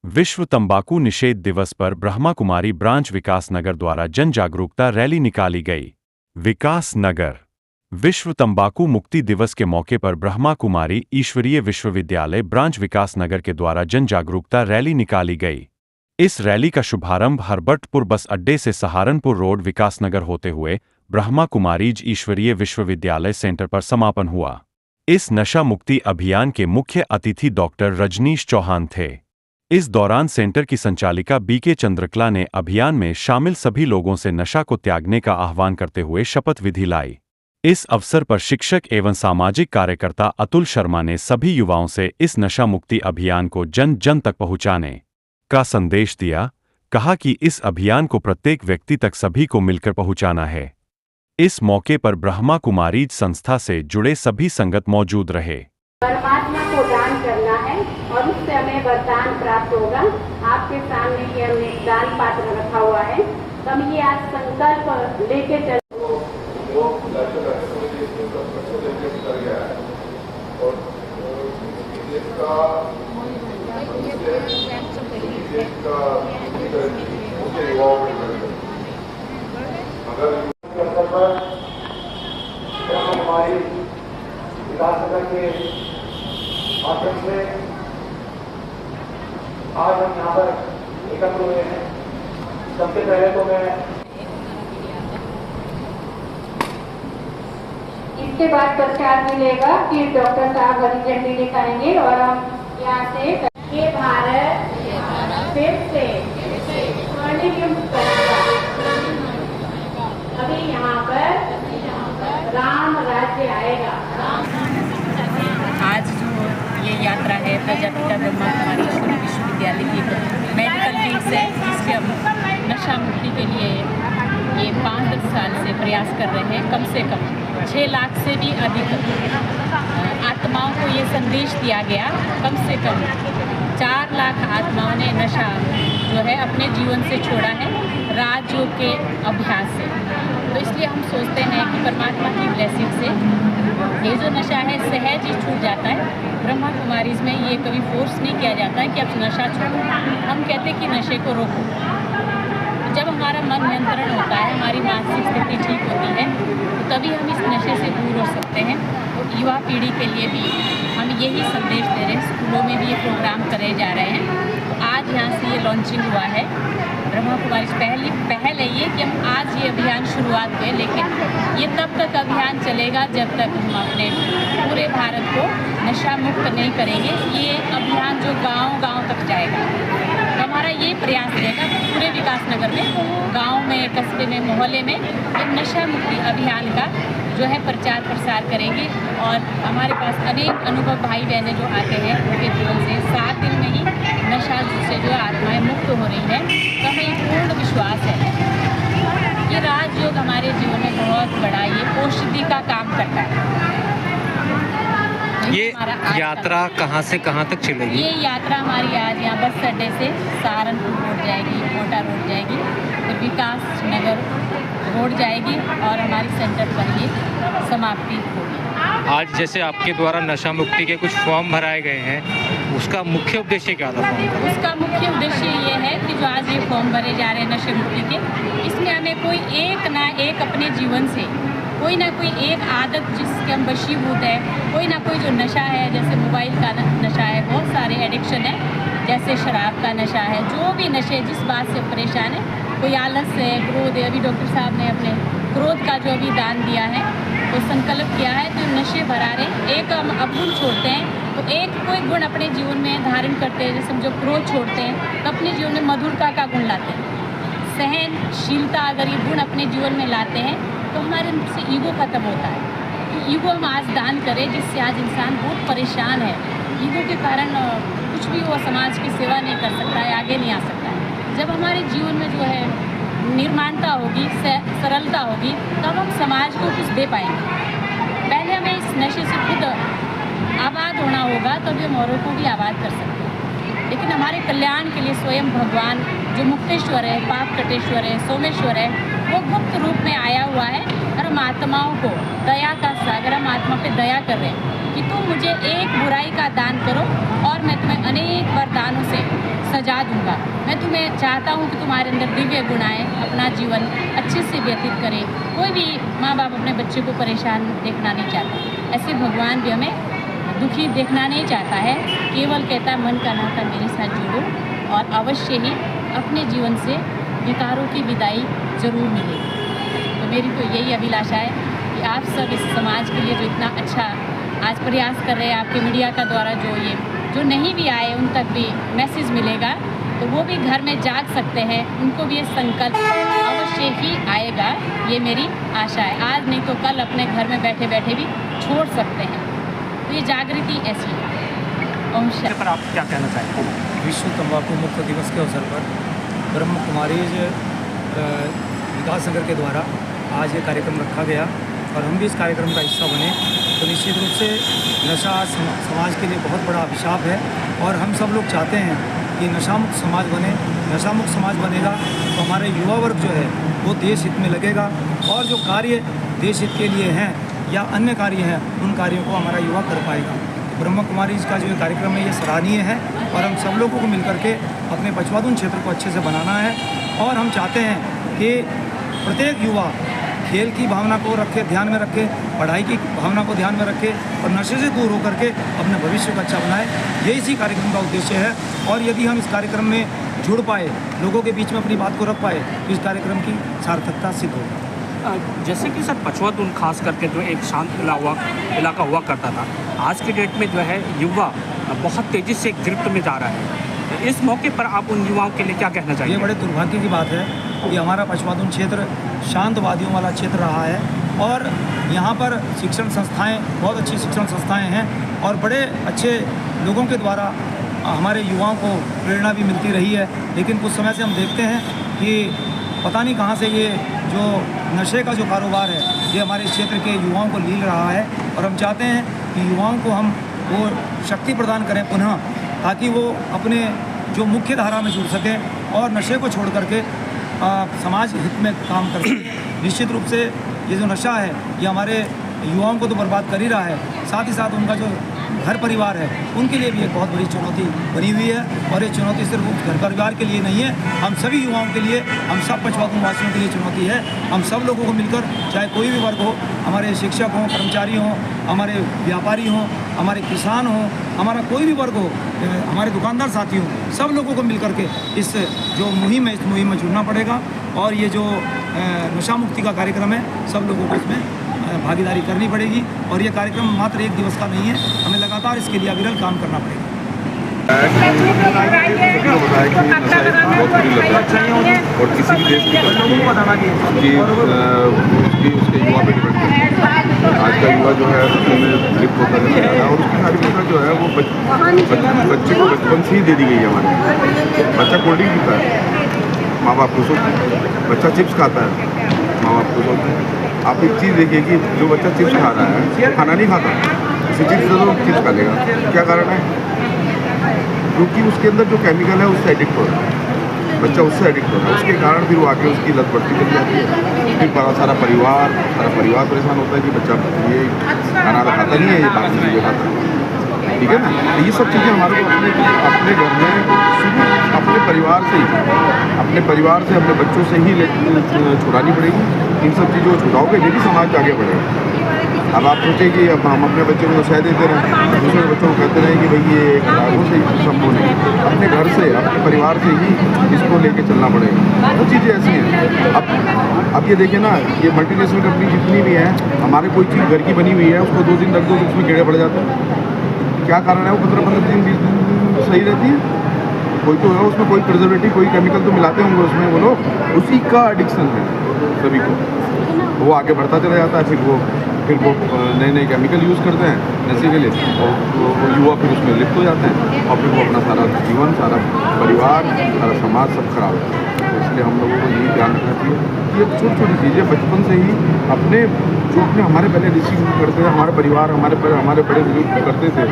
विश्व तंबाकू निषेध दिवस पर ब्रह्मा कुमारी ब्रांच विकास नगर द्वारा जन जागरूकता रैली निकाली गई। विकास नगर विश्व तंबाकू मुक्ति दिवस के मौके पर ब्रह्मा कुमारी ईश्वरीय विश्वविद्यालय ब्रांच विकास नगर के द्वारा जन जागरूकता रैली निकाली गई। इस रैली का शुभारंभ हरबर्टपुर बस अड्डे से सहारनपुर रोड विकासनगर होते हुए ब्रह्मा कुमारीज ईश्वरीय विश्वविद्यालय सेंटर पर समापन हुआ। इस नशा मुक्ति अभियान के मुख्य अतिथि डॉक्टर रजनीश चौहान थे। इस दौरान सेंटर की संचालिका बीके चंद्रकला ने अभियान में शामिल सभी लोगों से नशा को त्यागने का आह्वान करते हुए शपथ विधि लाई। इस अवसर पर शिक्षक एवं सामाजिक कार्यकर्ता अतुल शर्मा ने सभी युवाओं से इस नशा मुक्ति अभियान को जन जन तक पहुंचाने का संदेश दिया। कहा कि इस अभियान को प्रत्येक व्यक्ति तक सभी को मिलकर पहुंचाना है। इस मौके पर ब्रह्मा कुमारीज संस्था से जुड़े सभी संगत मौजूद रहे। परमात्मा को दान करना है और उससे हमें वरदान प्राप्त होगा। आपके सामने ही हमने दान पात्र रखा हुआ है, तो हम ये आज संकल्प लेके चल विकासनगर के माध्यम से आज हम यहाँ पर एकत्र हुए हैं। सबसे पहले तो मैं इसके बाद प्रचार मिलेगा कि डॉक्टर साहब हरी झंडी दिखाएंगे और हम यहाँ से ये भारत फिर से स्वर्णिम युग करेगा। अभी यहाँ पर राम राज्य आएगा। आज जो ये यात्रा है प्रजापिता ब्रह्मा कुमारी ईश्वरीय विश्वविद्यालय की मेडिकल फील्ड से, जिसके हम नशा मुक्ति के लिए ये 5-10 साल से प्रयास कर रहे हैं। कम से कम 6 लाख से भी अधिक आत्माओं को ये संदेश दिया गया। कम से कम 4 लाख आत्माओं ने नशा जो है अपने जीवन से छोड़ा है राजयोग के अभ्यास से। तो इसलिए हम सोचते हैं कि परमात्मा की ब्लेसिंग से ये जो नशा है सहज ही छूट जाता है। ब्रह्मा कुमारीज में ये कभी फोर्स नहीं किया जाता है कि अब नशा छोड़ो। हम कहते हैं कि नशे को रोको। जब हमारा मन नियंत्रण होता है, हमारी मानसिक स्थिति ठीक होती है, तो तभी हम इस नशे से दूर हो सकते हैं। तो युवा पीढ़ी के लिए भी हम यही संदेश दे रहे हैं। स्कूलों में भी ये प्रोग्राम करे जा रहे हैं। तो आज यहाँ से ये लॉन्चिंग हुआ है। ब्रह्मा कुमारी पहली पहल है ये कि हम आज ये अभियान शुरुआत हुए, लेकिन ये तब तक अभियान चलेगा जब तक हम अपने पूरे भारत को नशा मुक्त नहीं करेंगे। ये अभियान जो गांव-गांव तक जाएगा, तो हमारा ये प्रयास रहेगा पूरे विकास नगर में, गांव में, कस्बे में, मोहल्ले में एक नशा मुक्ति अभियान का जो है प्रचार प्रसार करेंगे। और हमारे पास अनेक अनुभव भाई बहनें जो आते हैं उनके जीवन से 7 दिन में ही नशा से जो आत्माएं मुक्त हो रही है। तो हमें पूर्ण विश्वास है कि राजयोग हमारे जीवन में बहुत बड़ा ये औषधि का काम करता है। ये यात्रा कहाँ से कहाँ तक चलेगी? ये यात्रा हमारी आज यहाँ बस अड्डे से सहारनपुर रोड जाएगी, कोटा रोड जाएगी, फिर विकास नगर रोड जाएगी और हमारी सेंटर पर ये समाप्ति होगी। आज जैसे आपके द्वारा नशा मुक्ति के कुछ फॉर्म भराए गए हैं, उसका मुख्य उद्देश्य क्या था? उसका मुख्य उद्देश्य ये है कि जो आज ये फॉर्म भरे जा रहे हैं नशे मुक्ति के, इसमें हमें कोई एक ना एक अपने जीवन से कोई ना कोई एक आदत जिसके हम वशीभूत है, कोई ना कोई जो नशा है, जैसे मोबाइल का नशा है, बहुत सारे एडिक्शन है, जैसे शराब का नशा है, जो भी नशे जिस बात से परेशान है, कोई आलस है, क्रोध है। अभी डॉक्टर साहब ने अपने क्रोध का जो अभी दान दिया है, तो संकल्प किया है जो नशे भरा रहे, एक हम अवगुण छोड़ते हैं तो एक कोई गुण अपने जीवन में धारण करते हैं। जैसे हम जो क्रोध छोड़ते हैं तो अपने जीवन में मधुरता का गुण लाते हैं। सहनशीलता अगर ये गुण अपने जीवन में लाते हैं तो हमारे से ईगो खत्म होता है। तो ईगो हम आज दान करें, जिससे आज इंसान बहुत परेशान है। ईगो के कारण कुछ भी वो समाज की सेवा नहीं कर सकता है, आगे नहीं आ सकता है। जब हमारे जीवन में जो है निर्माणता होगी, सरलता होगी, तब हम समाज को कुछ दे पाएंगे। पहले हमें इस नशे से खुद आबाद होना होगा, तभी हम औरों को भी आबाद कर सकते हैं। लेकिन हमारे कल्याण के लिए स्वयं भगवान जो मुक्तेश्वर है, पाप कटेश्वर है, सोमेश्वर है, वो गुप्त रूप में आया हुआ है और हम आत्माओं को दया का सागर, हम आत्मा पे दया कर रहे हैं कि तुम मुझे एक बुराई का दान करो और मैं तुम्हें अनेक वरदानों से सजा दूंगा। मैं तुम्हें चाहता हूँ कि तुम्हारे अंदर दिव्य गुण आए, अपना जीवन अच्छे से व्यतीत करें। कोई भी माँ बाप अपने बच्चे को परेशान देखना नहीं चाहता, ऐसे भगवान भी हमें दुखी देखना नहीं चाहता है, केवल कहता है मन का नाता मेरे साथ जुड़ो और अवश्य ही अपने जीवन से विकारों की विदाई जरूर मिलेगी। तो मेरी तो यही अभिलाषा है कि आप सब इस समाज के लिए जो इतना अच्छा आज प्रयास कर रहे हैं, आपके मीडिया का द्वारा जो नहीं भी आए उन तक भी मैसेज मिलेगा, तो वो भी घर में जाग सकते हैं, उनको भी ये संकल्प अवश्य ही आएगा, ये मेरी आशा है। आज नहीं तो कल अपने घर में बैठे बैठे भी छोड़ सकते हैं, तो ये जागृति ऐसी है। ओम शांति। पर आप क्या कहना चाहेंगे? विश्व तंबाकू मुक्त दिवस के अवसर पर ब्रह्म कुमारीज विकास नगर के द्वारा आज ये कार्यक्रम रखा गया और हम भी इस कार्यक्रम का हिस्सा बने। तो निश्चित रूप से नशा समाज के लिए बहुत बड़ा अभिशाप है और हम सब लोग चाहते हैं कि नशा मुक्त समाज बने। नशा मुक्त समाज बनेगा तो हमारे युवा वर्ग जो है वो देश हित में लगेगा और जो कार्य देश हित के लिए हैं या अन्य कार्य हैं उन कार्यों को हमारा युवा कर पाएगा। ब्रह्म कुमारी का जो कार्यक्रम है ये सराहनीय है और हम सब लोगों को मिलकर के अपने पचवादुन क्षेत्र को अच्छे से बनाना है और हम चाहते हैं कि प्रत्येक युवा खेल की भावना को रखे, ध्यान में रखे, पढ़ाई की भावना को ध्यान में रखे और नशे से दूर होकर के अपने भविष्य को अच्छा बनाए। ये इसी कार्यक्रम का उद्देश्य है और यदि हम इस कार्यक्रम में जुड़ पाए, लोगों के बीच में अपनी बात को रख पाए तो इस कार्यक्रम की सार्थकता सिद्ध होगी। जैसे कि सर पचवादुन खास करके जो एक शांत इलाका हुआ करता था, आज के डेट में जो है युवा बहुत तेज़ी से गिरफ्त में जा रहा है। इस मौके पर आप उन युवाओं के लिए क्या कहना चाहिए? ये बड़े दुर्भाग्य की बात है कि हमारा पचवादुन क्षेत्र शांतवादियों वाला क्षेत्र रहा है और यहाँ पर शिक्षण संस्थाएं, बहुत अच्छी शिक्षण संस्थाएं हैं और बड़े अच्छे लोगों के द्वारा हमारे युवाओं को प्रेरणा भी मिलती रही है। लेकिन कुछ समय से हम देखते हैं कि पता नहीं कहाँ से ये जो नशे का जो कारोबार है ये हमारे क्षेत्र के युवाओं को लील रहा है और हम चाहते हैं कि युवाओं को हम वो शक्ति प्रदान करें पुनः, ताकि वो अपने जो मुख्य धारा में जुड़ सकें और नशे को छोड़ करके समाज हित में काम कर सकें। निश्चित रूप से ये जो नशा है ये हमारे युवाओं को तो बर्बाद कर ही रहा है, साथ ही साथ उनका जो घर परिवार है उनके लिए भी एक बहुत बड़ी चुनौती बनी हुई है और ये चुनौती सिर्फ घर परिवार के लिए नहीं है, हम सभी युवाओं के लिए, हम सब पचवादुन वासियों के लिए चुनौती है। हम सब लोगों को मिलकर, चाहे कोई भी वर्ग हो, हमारे शिक्षक हों, कर्मचारी हों, हमारे व्यापारी हों, हमारे किसान हों, हमारा कोई भी वर्ग हो, हमारे दुकानदार साथी हों, सब लोगों को मिल करके इस जो मुहिम है इस मुहिम में जुड़ना पड़ेगा और ये जो नशा मुक्ति का कार्यक्रम है सब लोगों को इसमें भागीदारी करनी पड़ेगी और ये कार्यक्रम मात्र एक दिवस का नहीं है, हमें लगातार इसके लिए अविरल काम करना पड़ेगा। और किसी भी देश की उसके युवा पे डिपेंड करती है। आज का युवा जो है उसमें लिप्त होता चला जा रहा है और उसकी नागरिकता जो है वो बच्चे को बचपन से ही दे दी गई है। हमारे बच्चा कोल्ड ड्रिंक पीता है, माँ बाप खुश होते हैं। बच्चा चिप्स खाता है, माँ बाप खुश होते हैं। आप एक चीज़ देखिए कि जो बच्चा चिप्स खा रहा है खाना नहीं खाता, उसे चिप्स दे दो चिप्स खा लेगा। क्या कारण है? क्योंकि उसके अंदर जो केमिकल है उससे एडिक्ट हो रहा है, बच्चा उससे एडिक्ट हो रहा है। उसके कारण फिर वो आगे उसकी लत बढ़ती चली जाती है। फिर बड़ा सारा परिवार परेशान होता है कि बच्चा ये खाना खाता नहीं है, ये बाहर से चीज़ें खाता है। ठीक है ना? तो ये सब चीज़ें हमारे को अपने घर में शुरू अपने परिवार से अपने बच्चों से ही छुड़ानी पड़ेगी। इन सब चीज़ों को छुड़ाओगे यदि समाज आगे बढ़ेगा। अब आप सोचें कि अब हम अपने बच्चों को नशा देते रहें, दूसरे बच्चों को कहते रहें कि भाई ये खराबों से संभव नहीं, अपने घर से अपने परिवार से ही इसको लेके चलना पड़ेगा। वो चीज़ें ऐसी हैं। अब ये देखिए ना, ये मल्टीनेशनल कंपनी जितनी भी है, हमारे कोई चीज़ घर की बनी हुई है उसको 2 दिन रख दो तो उसमें कीड़े पड़ जाते हैं। क्या कारण है? वो 15-15 दिन 20 दिन सही रहती है। कोई तो है उसमें कोई प्रिजर्वेटिव कोई केमिकल तो मिलाते होंगे उसमें, वो लोग उसी का एडिक्शन है सभी को। वो आगे बढ़ता चला जाता है, फिर वो नए केमिकल यूज़ करते हैं नशे के लिए और वो युवा फिर उसमें लिप्त हो जाते हैं और फिर वो अपना सारा जीवन, सारा परिवार, सारा समाज सब खराब होता है। तो इसलिए हम लोगों को यही ध्यान रखना चाहिए कि ये छोटी चीज़ें बचपन से ही अपने जो अपने हमारे पहले ऋषि करते थे, हमारे परिवार हमारे बड़े बुजुर्ग करते थे,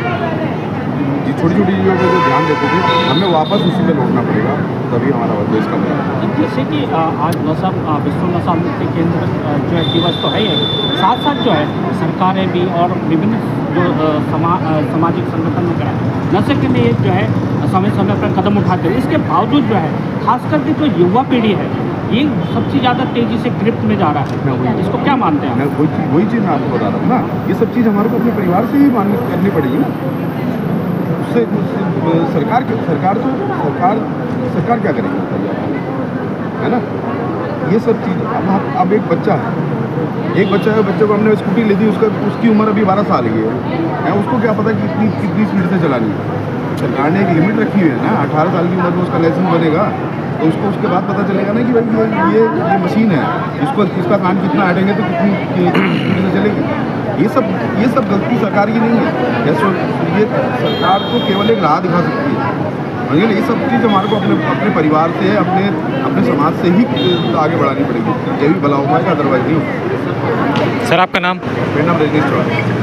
छोटी छोटी चीज़ों पर जो ध्यान देते थे, हमें वापस उसी पे लौटना पड़ेगा, तभी हमारा देश का बनेगा। जैसे कि आज नशा विश्व नशा मुक्ति केंद्र जो है दिवस तो है ही, साथ साथ जो है सरकारें भी और विभिन्न जो सामाजिक संगठन वगैरह नशे के लिए जो है समय समय पर कदम उठाते हैं। इसके बावजूद जो है खास करके जो युवा पीढ़ी है ये सबसे ज़्यादा तेज़ी से गिरफ्त में जा रहा है, इसको क्या मानते हैं? मैं वही चीज़ मैं आपको बता रहा हूँ ना, ये सब चीज़ हमारे को अपने परिवार से ही करनी पड़ेगी ना। उससे सरकार क्या करेगी बताइए, है ना? ये सब चीज़ अब एक बच्चा है, बच्चे को हमने स्कूटी ले दी, उसकी उम्र अभी 12 साल की है, उसको क्या पता कि कितनी स्पीड से चलानी है। सरकार ने एक लिमिट रखी हुई है ना, 18 साल की उम्र में उसका लाइसेंस बनेगा, तो उसको उसके बाद पता चलेगा ना कि भाई ये मशीन है, इसका कान कितना हटेंगे तो कितनी स्पीड से चलेगी। ये सब गलती सरकार की नहीं है, ये सरकार को केवल एक राह दिखा सकती है। और ये सब चीज़ हमारे को अपने परिवार से, अपने समाज से ही आगे बढ़ानी पड़ेगी, जब भी भला हो पाएगा, अदरवाइज नहीं। सर आपका नाम? मेरा नाम रजनीश चौहान।